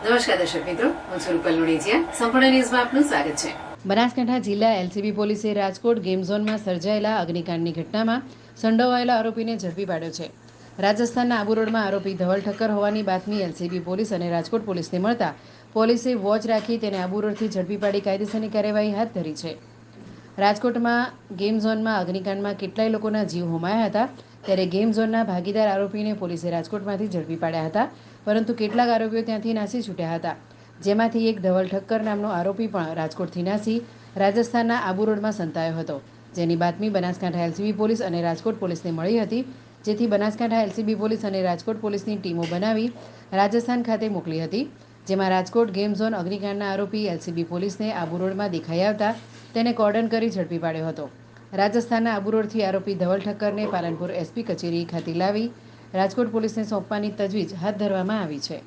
નમસ્કાર દર્શક મિત્રો, હું છું રૂપલ લુણીજીયા. સંપૂર્ણ ન્યૂઝમાં આપનું સ્વાગત છે. બનાસકાંઠા જિલ્લા એલસીબી પોલીસે રાજકોટ ગેમ ઝોનમાં સર્જાયેલા અગ્નિકાંડની ઘટનામાં સંડોવાયેલા આરોપીને ઝડપી પાડ્યો છે. રાજસ્થાનના આબુ રોડમાં આરોપી ધવલ ઠક્કર હોવાની બાતમી એલસીબી પોલીસ અને રાજકોટ પોલીસને મળતા પોલીસે વોચ રાખી તેને આબુ રોડથી ઝડપી પાડી કાયદેસરની કાર્યવાહી હાથ ધરી છે. રાજકોટમાં ગેમ ઝોનમાં અગ્નિકાંડમાં કેટલાય લોકોના જીવ હોમાયા હતા, ત્યારે ગેમ ઝોનના ભાગીદાર આરોપીને પોલીસે રાજકોટમાંથી ઝડપી પાડ્યા હતા, પરંતુ કેટલાક આરોપીઓ ત્યાંથી નાસી છૂટ્યા હતા, જેમાંથી એક ધવલ ઠક્કર નામનો આરોપી પણ રાજકોટથી નાસી રાજસ્થાનના આબુ રોડમાં સંતાયો હતો, જેની બાતમી બનાસકાંઠા એલસીબી પોલીસ અને રાજકોટ પોલીસને મળી હતી, જેથી બનાસકાંઠા એલસીબી પોલીસ અને રાજકોટ પોલીસની ટીમો બનાવી રાજસ્થાન ખાતે મોકલી હતી, જેમાં રાજકોટ ગેમ ઝોન અગ્નિકાંડના આરોપી એલસીબી પોલીસને આબુ રોડમાં દેખાઈ આવતા તેને કોર્ડન કરી ઝડપી પાડ્યો હતો. રાજસ્થાનના આબુ રોડથી આરોપી ધવલ ઠક્કરને પાલનપુર એસપી કચેરી ખાતે લાવી રાજકોટ પોલીસને સોંપવાની તજવીજ હાથ ધરવામાં આવી છે.